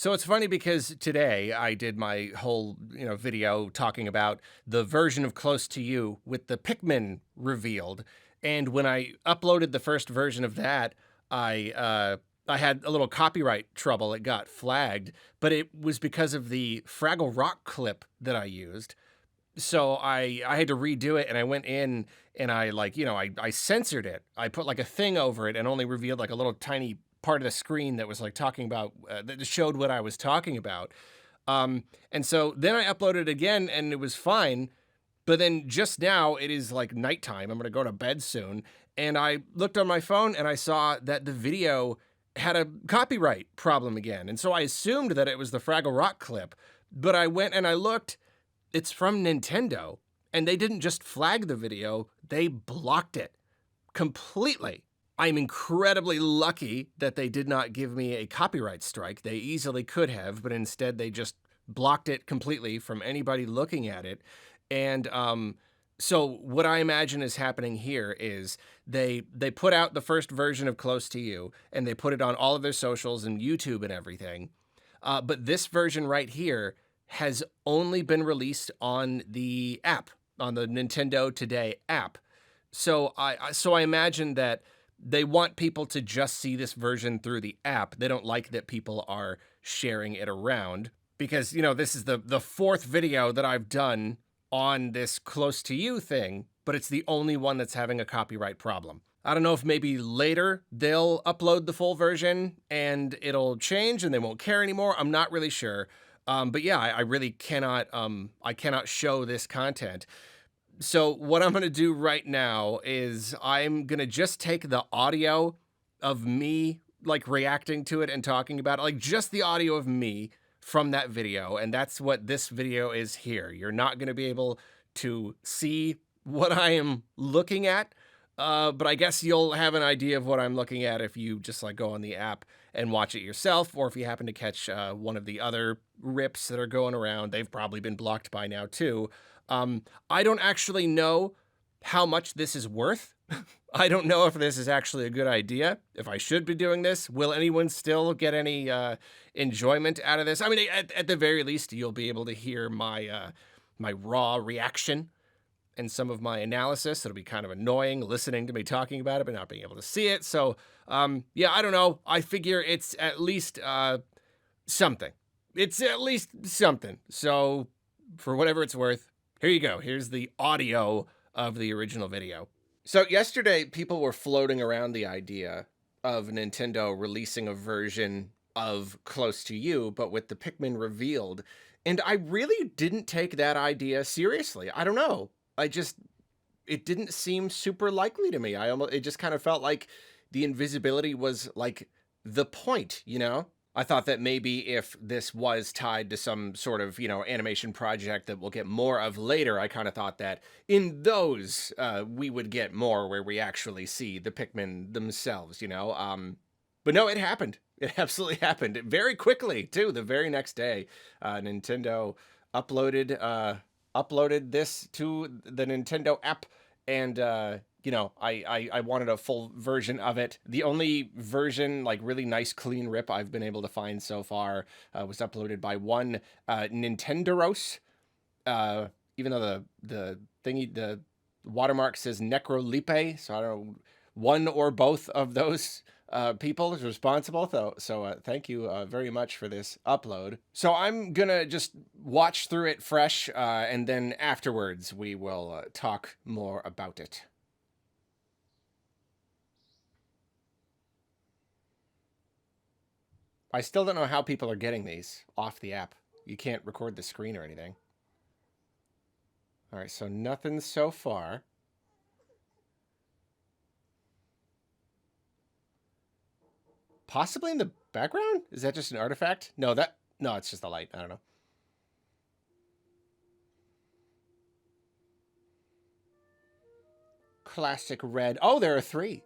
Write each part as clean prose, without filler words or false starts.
So it's funny because today I did my whole, video talking about the version of Close to You with the Pikmin revealed. And when I uploaded the first version of that, I had a little copyright trouble. It got flagged, but it was because of the Fraggle Rock clip that I used. So I had to redo it, and I went in and I, like, I censored it. I put like a thing over it and only revealed like a little tiny part of the screen that was like talking about that showed what I was talking about. And so then I uploaded it again and it was fine. But then just now it is like nighttime. I'm going to go to bed soon. And I looked on my phone and I saw that the video had a copyright problem again. And so I assumed that it was the Fraggle Rock clip. But I went and I looked, it's from Nintendo. And they didn't just flag the video, they blocked it completely. I'm incredibly lucky that they did not give me a copyright strike. They easily could have, but instead they just blocked it completely from anybody looking at it. And so what I imagine is happening here is they put out the first version of Close to You, and they put it on all of their socials and YouTube and everything. But this version right here has only been released on the app, on the Nintendo Today app. So I imagine that they want people to just see this version through the app. They don't like that people are sharing it around because, this is the fourth video that I've done on this Close to You thing, but it's the only one that's having a copyright problem. I don't know if maybe later they'll upload the full version and it'll change and they won't care anymore. I'm not really sure. But yeah, I really cannot, I cannot show this content. So what I'm going to do right now is I'm going to just take the audio of me like reacting to it and talking about it, like just the audio of me from that video. And that's what this video is here. You're not going to be able to see what I am looking at. But I guess you'll have an idea of what I'm looking at if you just like go on the app and watch it yourself, or if you happen to catch one of the other rips that are going around. They've probably been blocked by now too. I don't actually know how much this is worth. I don't know if this is actually a good idea, if I should be doing this. Will anyone still get any enjoyment out of this? I mean, at the very least, you'll be able to hear my my raw reaction and some of my analysis. It'll be kind of annoying listening to me talking about it, but not being able to see it. So, yeah, I don't know. I figure it's at least something. It's at least something. So, for whatever it's worth, here you go. Here's the audio of the original video. So yesterday, people were floating around the idea of Nintendo releasing a version of Close to You, but with the Pikmin revealed. And I really didn't take that idea seriously. I don't know. It didn't seem super likely to me. It just kind of felt like the invisibility was like the point, I thought that maybe if this was tied to some sort of, animation project that we'll get more of later, I kind of thought that in those, we would get more where we actually see the Pikmin themselves, But no, it happened. It absolutely happened very quickly, too. The very next day, Nintendo uploaded this to the Nintendo app, and I wanted a full version of it. The only version, like really nice clean rip I've been able to find so far, was uploaded by one Nintendoros. Even though the watermark says Necrolipe, so I don't know, one or both of those people is responsible. So thank you very much for this upload. So I'm gonna just watch through it fresh, and then afterwards we will talk more about it. I still don't know how people are getting these off the app. You can't record the screen or anything. All right, so nothing so far. Possibly in the background? Is that just an artifact? No, it's just the light. I don't know. Classic red. Oh, there are 3.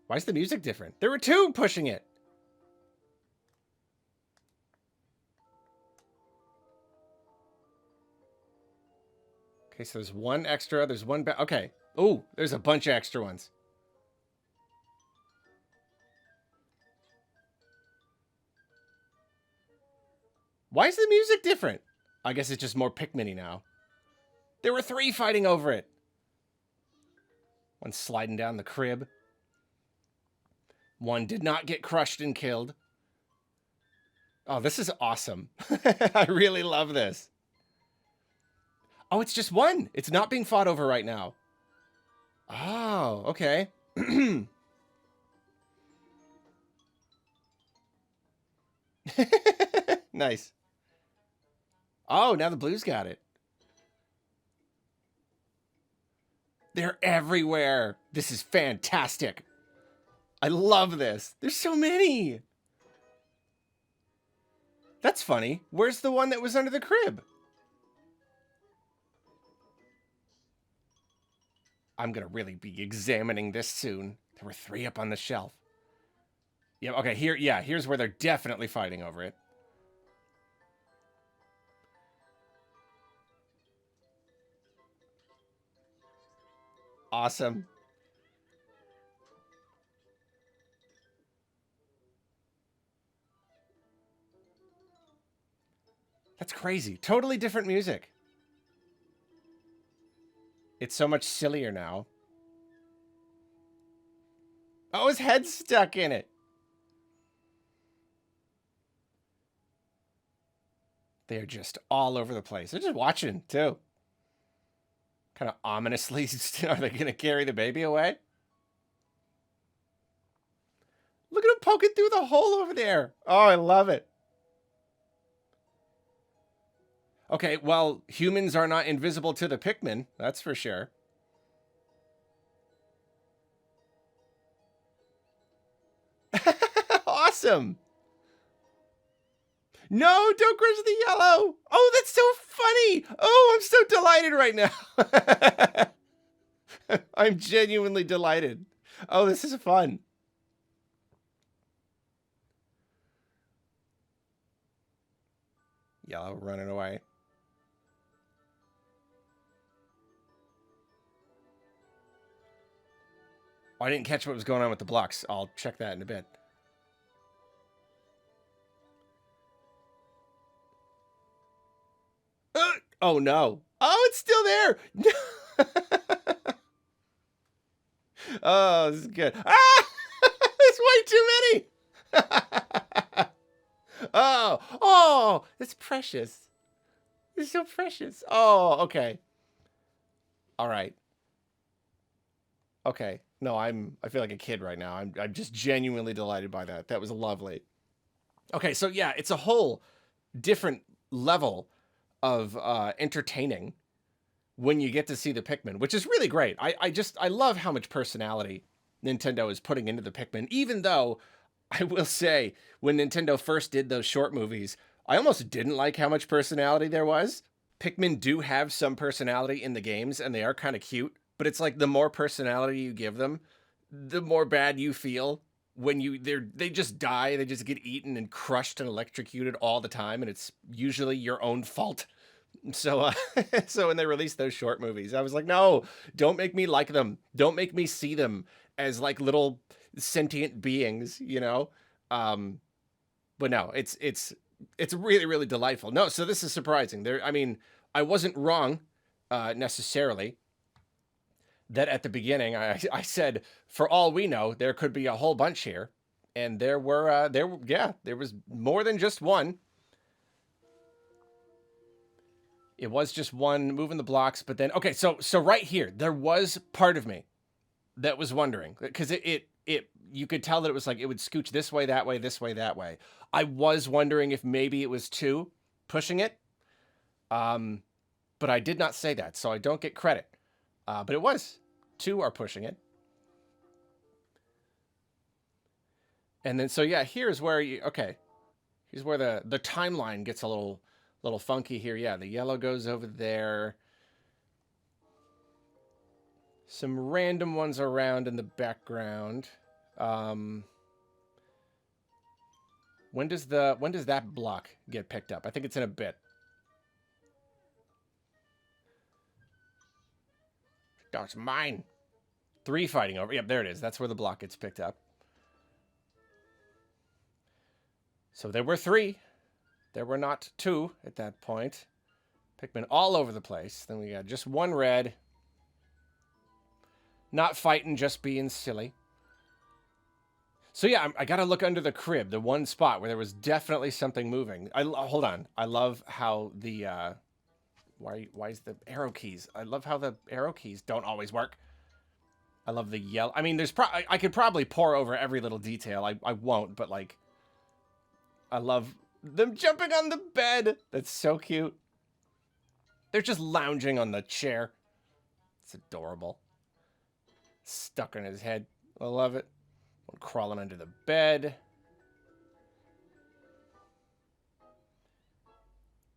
Why is the music different? There were 2 pushing it. Okay, so there's one extra. There's one back. Okay. Oh, there's a bunch of extra ones. Why is the music different? I guess it's just more Pikmin-y now. There were 3 fighting over it. One sliding down the crib. One did not get crushed and killed. Oh, this is awesome. I really love this. Oh, it's just one. It's not being fought over right now. Oh, okay. Nice. Oh, now the blues got it. They're everywhere. This is fantastic. I love this. There's so many. That's funny. Where's the one that was under the crib? I'm going to really be examining this soon. There were 3 up on the shelf. Yeah, okay, here's where they're definitely fighting over it. Awesome. That's crazy. Totally different music. It's so much sillier now. Oh, his head's stuck in it. They're just all over the place. They're just watching, too. Kind of ominously, are they going to carry the baby away? Look at him poking through the hole over there. Oh, I love it. Okay, well, humans are not invisible to the Pikmin. That's for sure. Awesome. No, don't crush the yellow. Oh, that's so funny. Oh, I'm so delighted right now. I'm genuinely delighted. Oh, this is fun. Yellow running away. Oh, I didn't catch what was going on with the blocks. I'll check that in a bit. Oh, no. Oh, it's still there. Oh, this is good. Ah! There's way too many. Oh, that's precious. It's so precious. Oh, okay. All right. Okay. No, I feel like a kid right now. I'm just genuinely delighted by that. That was lovely. Okay, so yeah, it's a whole different level of entertaining when you get to see the Pikmin, which is really great. I love how much personality Nintendo is putting into the Pikmin, even though I will say when Nintendo first did those short movies, I almost didn't like how much personality there was. Pikmin do have some personality in the games and they are kind of cute, but it's like the more personality you give them, the more bad you feel when they just die, they just get eaten and crushed and electrocuted all the time, and it's usually your own fault. So so when they released those short movies, I was like, no, don't make me like them. Don't make me see them as like little sentient beings, you know? But no, it's really, really delightful. No, so this is surprising. I mean, I wasn't wrong necessarily that at the beginning I said, for all we know, there could be a whole bunch here. And there was more than just one. It was just one moving the blocks, but then, okay, so right here, there was part of me that was wondering, because you could tell that it was like, it would scooch this way, that way, this way, that way. I was wondering if maybe it was 2 pushing it. But I did not say that, so I don't get credit. But it was 2 are pushing it. And then, so yeah, here's where here's where the timeline gets a little funky here. Yeah, the yellow goes over there. Some random ones around in the background. When does that block get picked up? I think it's in a bit. That's mine. 3 fighting over. Yep, there it is. That's where the block gets picked up. So there were 3. There were not two at that point. Pikmin all over the place. Then we got just one red. Not fighting, just being silly. So yeah, I gotta look under the crib, the one spot where there was definitely something moving. Hold on. I love how the why is the arrow keys? I love how the arrow keys don't always work. I love the yellow. I mean, I could probably pour over every little detail. I won't, but like, I love them jumping on the bed. That's so cute. They're just lounging on the chair. It's adorable. Stuck on his head. I love it. One crawling under the bed.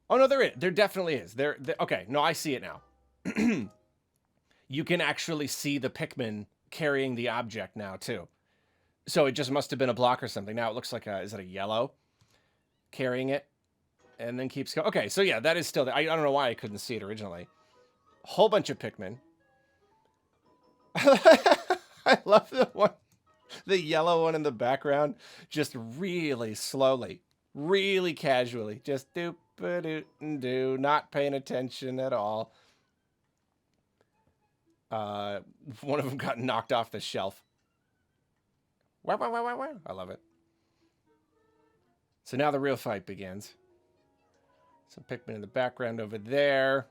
Oh, no, there is. There definitely is. Okay, no, I see it now. You can actually see the Pikmin carrying the object now, too. So it just must have been a block or something. Now it looks like is it a yellow? Carrying it. And then keeps going. Okay, so yeah, that is still there. I don't know why I couldn't see it originally. A whole bunch of Pikmin. I love the yellow one in the background. Just really slowly, really casually. Just do, not paying attention at all. One of them got knocked off the shelf. Wow. I love it. So now the real fight begins. Some Pikmin in the background over there.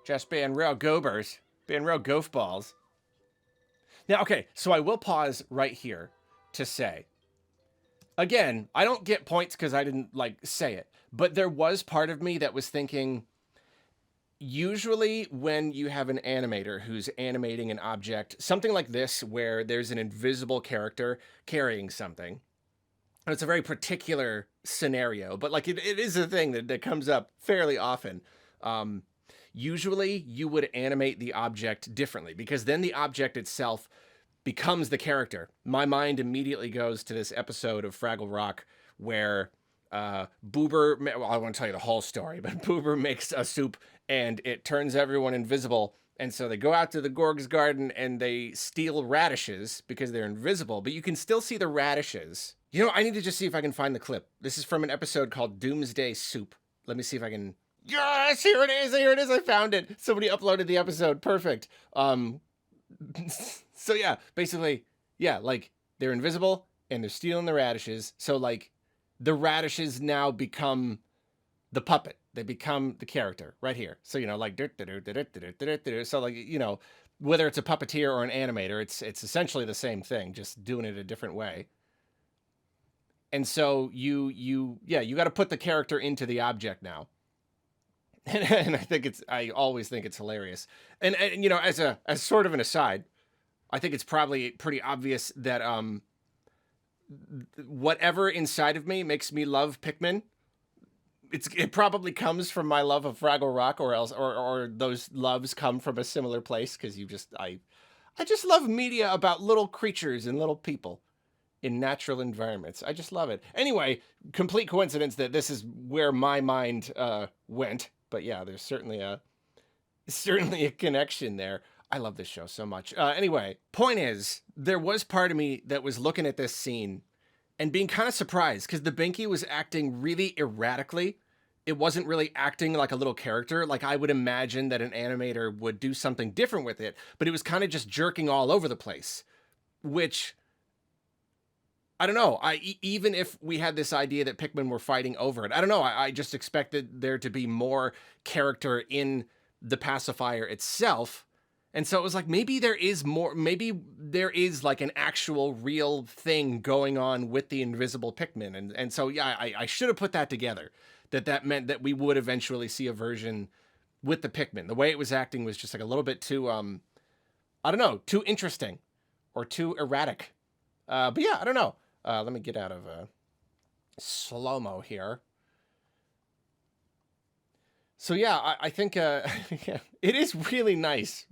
Just being real goobers. Being real goofballs. Now, okay, so I will pause right here to say, again, I don't get points because I didn't, like, say it. But there was part of me that was thinking, usually when you have an animator who's animating an object, something like this where there's an invisible character carrying something, and it's a very particular scenario, but like it is a thing that comes up fairly often. Usually you would animate the object differently because then the object itself becomes the character. My mind immediately goes to this episode of Fraggle Rock where Boober, well, I won't tell you the whole story, but Boober makes a soup and it turns everyone invisible. And so they go out to the Gorg's garden and they steal radishes because they're invisible, but you can still see the radishes. You know, I need to just see if I can find the clip. This is from an episode called Doomsday Soup. Let me see if I can. Yes, here it is. Here it is. I found it. Somebody uploaded the episode. Perfect. So yeah, basically, yeah, like they're invisible and they're stealing the radishes. So like the radishes now become the puppet. They become the character right here. So, you know, like, so like, you know, whether it's a puppeteer or an animator, it's essentially the same thing, just doing it a different way. And so you got to put the character into the object now. And I always think it's hilarious. And you know, as sort of an aside, I think it's probably pretty obvious that whatever inside of me makes me love Pikmin, it probably comes from my love of Fraggle Rock, or those loves come from a similar place, because I just love media about little creatures and little people in natural environments. I just love it. Anyway, complete coincidence that this is where my mind went. But yeah, there's certainly a connection there. I love this show so much. Anyway, point is, there was part of me that was looking at this scene and being kind of surprised because the Binky was acting really erratically. It wasn't really acting like a little character. Like I would imagine that an animator would do something different with it, but it was kind of just jerking all over the place, which I don't know. Even if we had this idea that Pikmin were fighting over it, I don't know. I just expected there to be more character in the pacifier itself. And so it was like, maybe there is more, maybe there is like an actual real thing going on with the invisible Pikmin. And so, yeah, I should have put that together, that meant that we would eventually see a version with the Pikmin. The way it was acting was just like a little bit too, I don't know, too interesting or too erratic. But yeah, I don't know. Let me get out of slow-mo here. So yeah, I think yeah, it is really nice.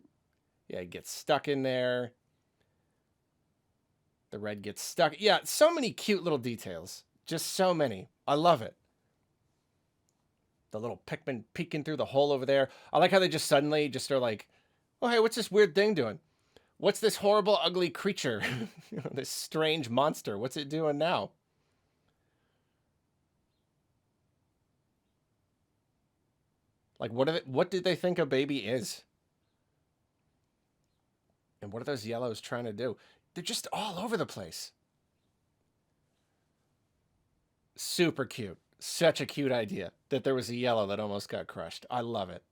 Yeah, it gets stuck in there. The red gets stuck. Yeah, so many cute little details. Just so many. I love it. The little Pikmin peeking through the hole over there. I like how they just suddenly just are like, oh, hey, what's this weird thing doing? What's this horrible, ugly creature? This strange monster. What's it doing now? Like, what did they think a baby is? And what are those yellows trying to do? They're just all over the place. Super cute. Such a cute idea that there was a yellow that almost got crushed. I love it.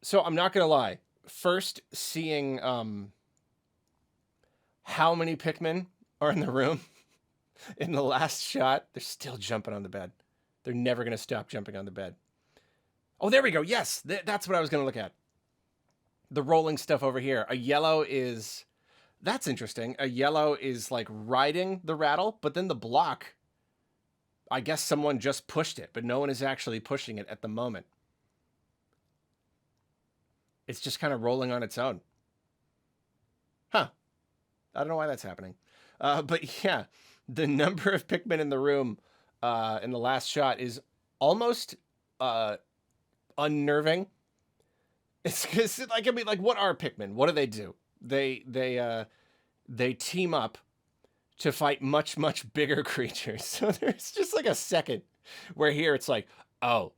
So I'm not gonna lie. First seeing how many Pikmin are in the room in the last shot, they're still jumping on the bed. They're never gonna stop jumping on the bed. Oh, there we go. Yes, that's what I was gonna look at. The rolling stuff over here. A yellow is... That's interesting. A yellow is like riding the rattle, but then the block, I guess someone just pushed it, but no one is actually pushing it at the moment. It's just kind of rolling on its own. Huh. I don't know why that's happening. But yeah, the number of Pikmin in the room in the last shot is almost unnerving. It's because, like, I mean, like, what are Pikmin? What do? They team up to fight much, much bigger creatures. So there's just like a second where here it's like, oh,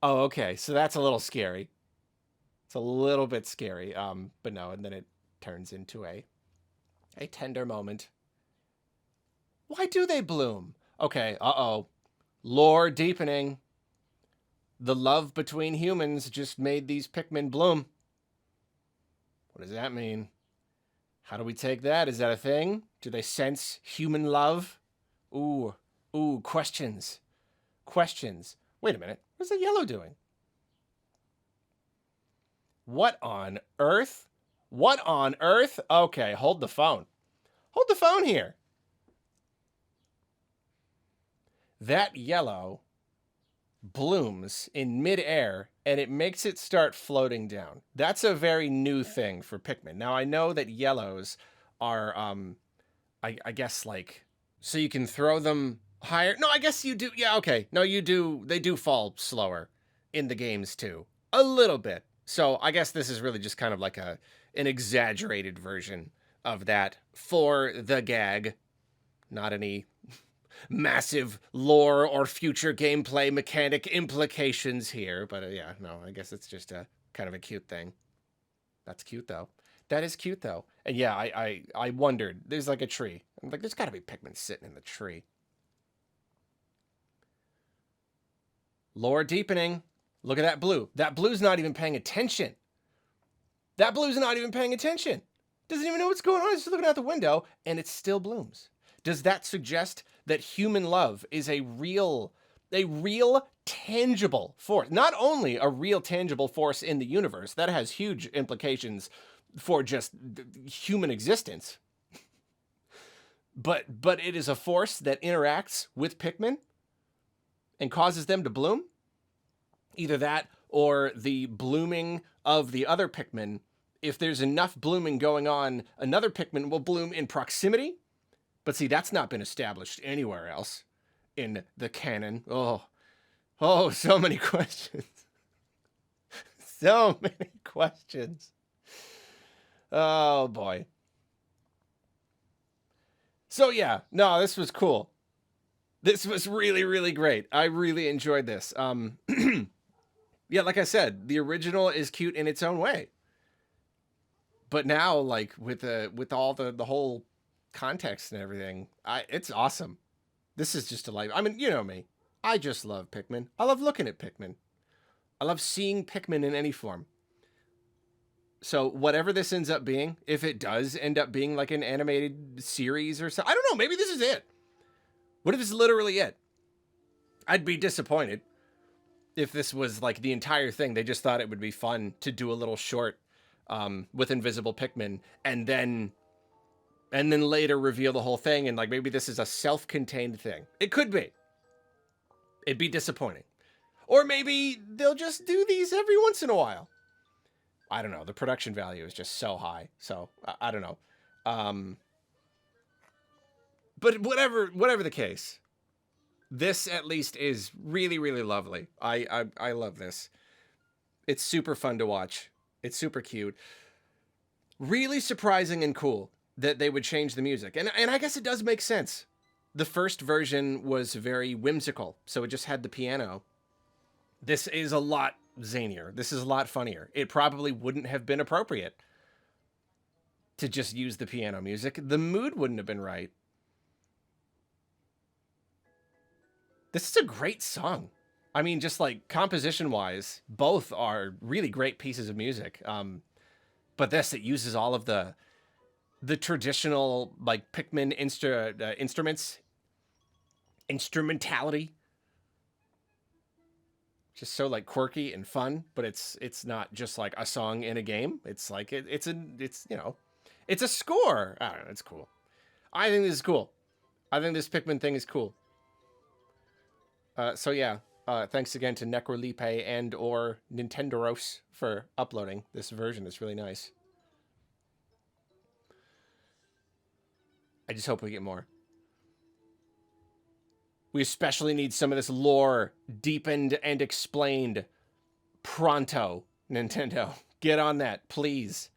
okay, so that's a little scary. It's a little bit scary, but no, and then it turns into a tender moment. Why do they bloom? Okay, lore deepening. The love between humans just made these Pikmin bloom. What does that mean? How do we take that? Is that a thing? Do they sense human love? Ooh, questions. Questions. Wait a minute. What's the yellow doing? What on earth? What on earth? Okay, hold the phone. Hold the phone here. That yellow blooms in midair and it makes it start floating down. That's a very new thing for Pikmin. Now, I know that yellows are, I guess, like, so you can throw them higher. No, I guess you do. Yeah, okay. No, you do. They do fall slower in the games, too. A little bit. So I guess this is really just kind of like an exaggerated version of that for the gag. Not any massive lore or future gameplay mechanic implications here, but yeah, no, I guess it's just a kind of a cute thing. That's cute though. That is cute though. And yeah, I wondered. There's like a tree. I'm like, there's got to be Pikmin sitting in the tree. Lore deepening. Look at that blue. That blue's not even paying attention. That blue's not even paying attention. Doesn't even know what's going on. It's just looking out the window, and it still blooms. Does that suggest that human love is a real tangible force? Not only a real tangible force in the universe, that has huge implications for just human existence. But it is a force that interacts with Pikmin and causes them to bloom. Either that or the blooming of the other Pikmin. If there's enough blooming going on, another Pikmin will bloom in proximity. But see, that's not been established anywhere else in the canon. Oh, so many questions. So many questions. Oh, boy. So, yeah. No, this was cool. This was really, really great. I really enjoyed this. Yeah, like I said, the original is cute in its own way. But now, like, with all the whole context and everything, it's awesome. This is just a life. I mean, you know me. I just love Pikmin. I love looking at Pikmin. I love seeing Pikmin in any form. So whatever this ends up being, if it does end up being like an animated series or something, I don't know, maybe this is it. What if this is literally it? I'd be disappointed if this was like the entire thing. They just thought it would be fun to do a little short with invisible Pikmin and then later reveal the whole thing, and like maybe this is a self-contained thing. It could be. It'd be disappointing. Or maybe they'll just do these every once in a while. I don't know. The production value is just so high. So I don't know. But whatever the case, This at least is really, really lovely. I love this. It's super fun to watch. It's super cute. Really surprising and cool that they would change the music. And I guess it does make sense. The first version was very whimsical, so it just had the piano. This is a lot zanier. This is a lot funnier. It probably wouldn't have been appropriate to just use the piano music. The mood wouldn't have been right. This is a great song. I mean, just like composition-wise, both are really great pieces of music. But this, it uses all of the traditional like Pikmin instruments, instrumentality. Just so like quirky and fun, but it's not just like a song in a game. It's like it's it's a score. I don't know. It's cool. I think this is cool. I think this Pikmin thing is cool. So yeah, thanks again to Necrolipe and or Nintendoros for uploading this version. It's really nice. I just hope we get more. We especially need some of this lore deepened and explained pronto, Nintendo. Get on that, please.